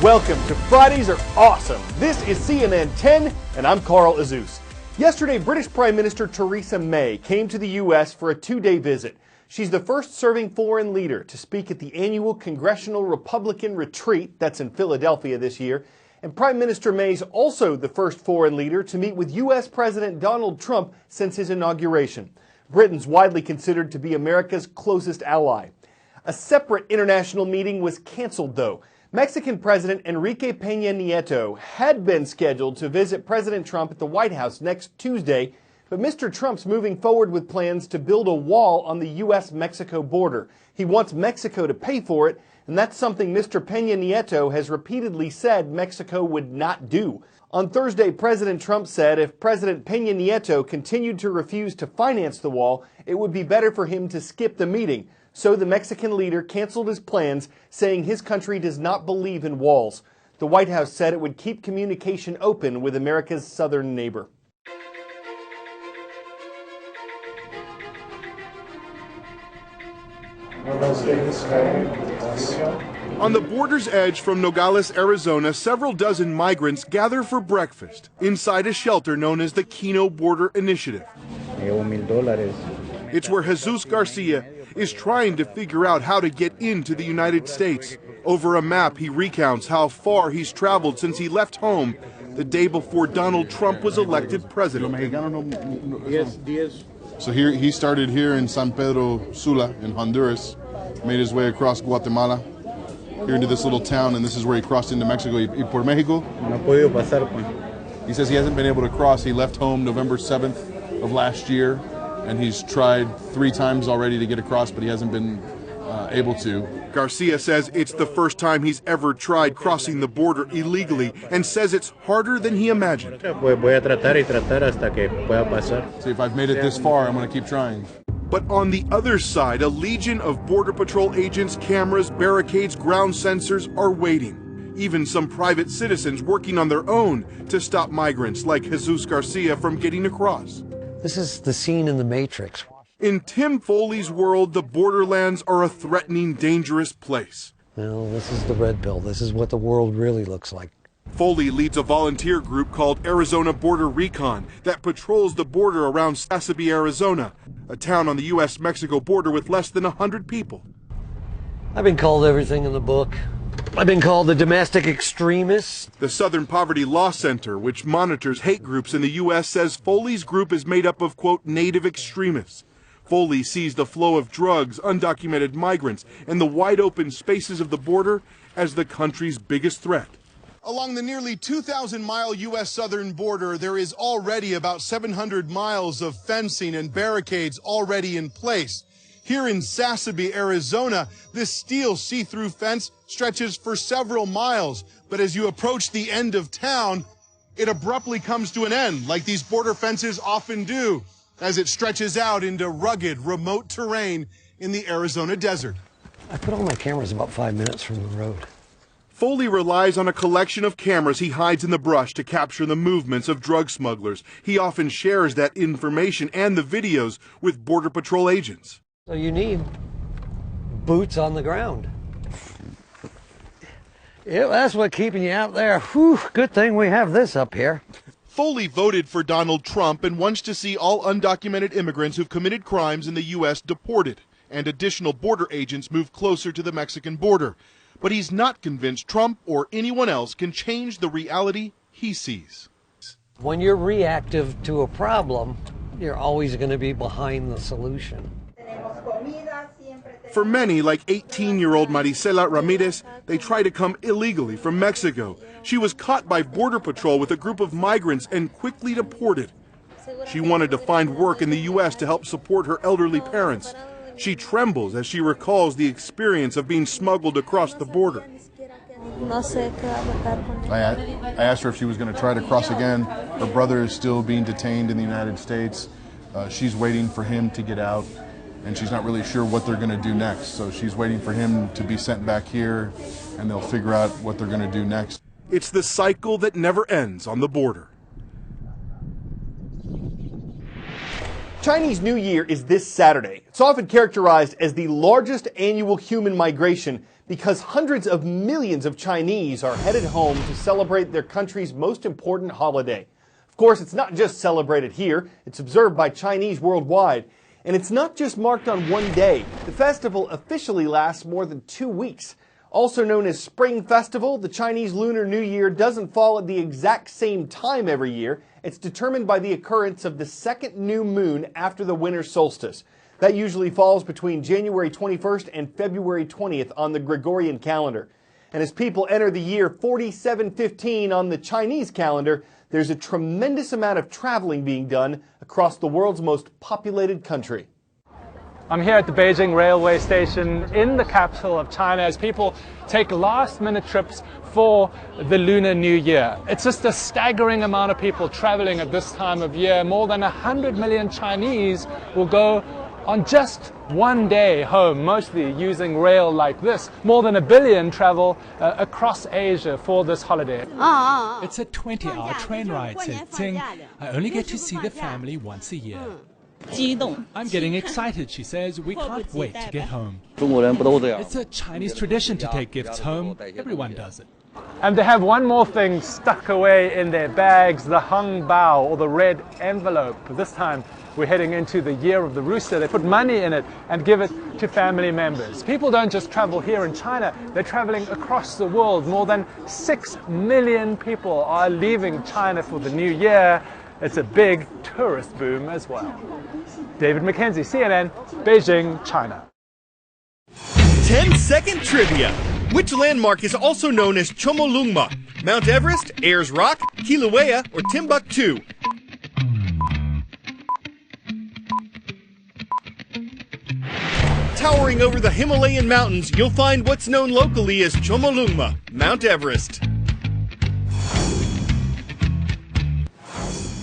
Welcome to Fridays Are Awesome. This is CNN 10, and I'm Carl Azuz. Yesterday, British Prime Minister Theresa May came to the U.S. for a two-day visit. She's the first serving foreign leader to speak at the annual Congressional Republican Retreat that's in Philadelphia this year. And Prime Minister May's also the first foreign leader to meet with U.S. President Donald Trump since his inauguration. Britain's widely considered to be America's closest ally. A separate international meeting was canceled, though. Mexican President Enrique Peña Nieto had been scheduled to visit President Trump at the White House next Tuesday, but Mr. Trump's moving forward with plans to build a wall on the U.S.-Mexico border. He wants Mexico to pay for it, and that's something Mr. Peña Nieto has repeatedly said Mexico would not do. On Thursday, President Trump said if President Peña Nieto continued to refuse to finance the wall, it would be better for him to skip the meeting. So the Mexican leader canceled his plans, saying his country does not believe in walls. The White House said it would keep communication open with America's southern neighbor. On the border's edge from Nogales, Arizona, several dozen migrants gather for breakfast inside a shelter known as the Kino Border Initiative. It's where Jesus Garcia is trying to figure out how to get into the United States. Over a map, he recounts how far he's traveled since he left home the day before Donald Trump was elected president. So he started here in San Pedro Sula in Honduras, made his way across Guatemala, here into this little town, and this is where he crossed into Mexico. Y por Mexico? He says he hasn't been able to cross. He left home November 7th of last year, and he's tried 3 times already to get across, but he hasn't been able to. Garcia says it's the first time he's ever tried crossing the border illegally and says it's harder than he imagined. See, if I've made it this far, I'm going to keep trying. But on the other side, a legion of Border Patrol agents, cameras, barricades, ground sensors are waiting. Even some private citizens working on their own to stop migrants like Jesus Garcia from getting across. This is the scene in The Matrix. In Tim Foley's world, the borderlands are a threatening, dangerous place. Well, this is the red pill. This is what the world really looks like. Foley leads a volunteer group called Arizona Border Recon that patrols the border around Sasabe, Arizona, a town on the U.S.-Mexico border with less than 100 people. I've been called everything in the book. I've been called the domestic extremist. The Southern Poverty Law Center, which monitors hate groups in the U.S., says Foley's group is made up of, quote, native extremists. Foley sees the flow of drugs, undocumented migrants, and the wide-open spaces of the border as the country's biggest threat. Along the nearly 2,000-mile U.S. southern border, there is already about 700 miles of fencing and barricades already in place. Here in Sasabe, Arizona, this steel see-through fence stretches for several miles, but as you approach the end of town, it abruptly comes to an end, like these border fences often do, as it stretches out into rugged, remote terrain in the Arizona desert. I put all my cameras about 5 minutes from the road. Foley relies on a collection of cameras he hides in the brush to capture the movements of drug smugglers. He often shares that information and the videos with Border Patrol agents. So you need boots on the ground. Yeah, that's what's keeping you out there. Whew, good thing we have this up here. Foley voted for Donald Trump and wants to see all undocumented immigrants who've committed crimes in the U.S. deported and additional border agents move closer to the Mexican border. But he's not convinced Trump or anyone else can change the reality he sees. When you're reactive to a problem, you're always going to be behind the solution. For many, like 18-year-old Marisela Ramirez, they try to come illegally from Mexico. She was caught by Border Patrol with a group of migrants and quickly deported. She wanted to find work in the U.S. to help support her elderly parents. She trembles as she recalls the experience of being smuggled across the border. I asked her if she was going to try to cross again. Her brother is still being detained in the United States. She's waiting for him to get out, and she's not really sure what they're going to do next. So she's waiting for him to be sent back here, and they'll figure out what they're going to do next. It's the cycle that never ends on the border. Chinese New Year is this Saturday. It's often characterized as the largest annual human migration because hundreds of millions of Chinese are headed home to celebrate their country's most important holiday. Of course, it's not just celebrated here, it's observed by Chinese worldwide. And it's not just marked on one day. The festival officially lasts more than 2 weeks. Also known as Spring Festival, the Chinese Lunar New Year doesn't fall at the exact same time every year. It's determined by the occurrence of the second new moon after the winter solstice. That usually falls between January 21st and February 20th on the Gregorian calendar. And as people enter the year 4715 on the Chinese calendar, there's a tremendous amount of traveling being done across the world's most populated country. I'm here at the Beijing railway station in the capital of China as people take last-minute trips for the Lunar New Year. It's just a staggering amount of people traveling at this time of year. More than 100 million Chinese will go on just one day home, mostly using rail like this. More than 1 billion travel across Asia for this holiday. It's a 20-hour train ride, said Tsing. I only get to see the family once a year. I'm getting excited, she says. We can't wait to get home. It's a Chinese tradition to take gifts home. Everyone does it. And they have one more thing stuck away in their bags, the hung bao, or the red envelope. This time we're heading into the Year of the Rooster. They put money in it and give it to family members. People don't just travel here in China, they're traveling across the world. More than 6 million people are leaving China for the new year. It's a big tourist boom as well. David Mackenzie, CNN, Beijing, China. 10-second trivia. Which landmark is also known as Chomolungma? Mount Everest, Ayers Rock, Kilauea, or Timbuktu? Towering over the Himalayan mountains, you'll find what's known locally as Chomolungma, Mount Everest.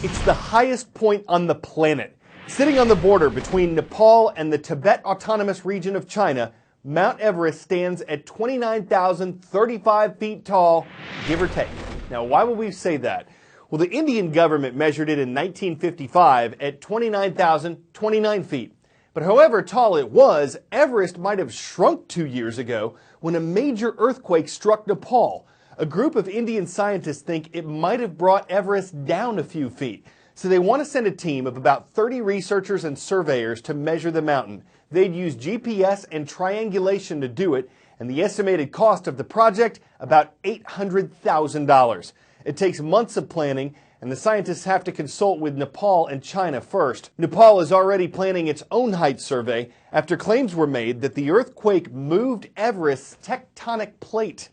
It's the highest point on the planet. Sitting on the border between Nepal and the Tibet Autonomous Region of China, Mount Everest stands at 29,035 feet tall, give or take. Now, why would we say that? Well, the Indian government measured it in 1955 at 29,029 feet. But however tall it was, Everest might have shrunk 2 years ago when a major earthquake struck Nepal. A group of Indian scientists think it might have brought Everest down a few feet. So they want to send a team of about 30 researchers and surveyors to measure the mountain. They'd use GPS and triangulation to do it, and the estimated cost of the project, about $800,000. It takes months of planning, and the scientists have to consult with Nepal and China first. Nepal is already planning its own height survey after claims were made that the earthquake moved Everest's tectonic plate.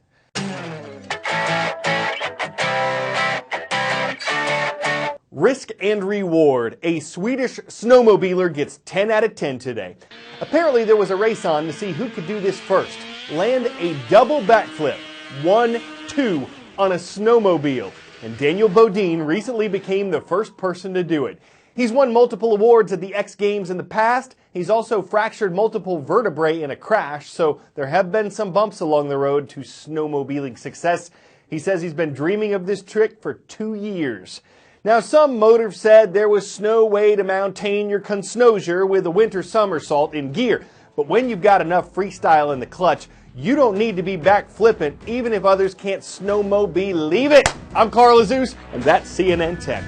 Risk and reward. A Swedish snowmobiler gets 10 out of 10 today. Apparently there was a race on to see who could do this first. Land a double backflip, 1-2, on a snowmobile. And Daniel Bodine recently became the first person to do it. He's won multiple awards at the X Games in the past. He's also fractured multiple vertebrae in a crash, so there have been some bumps along the road to snowmobiling success. He says he's been dreaming of this trick for 2 years. Now, some motive said there was no way to maintain your consnosure with a winter somersault in gear. But when you've got enough freestyle in the clutch, you don't need to be back flippant, even if others can't snowmobile. Leave it! I'm Carl Azuz, and that's CNN 10.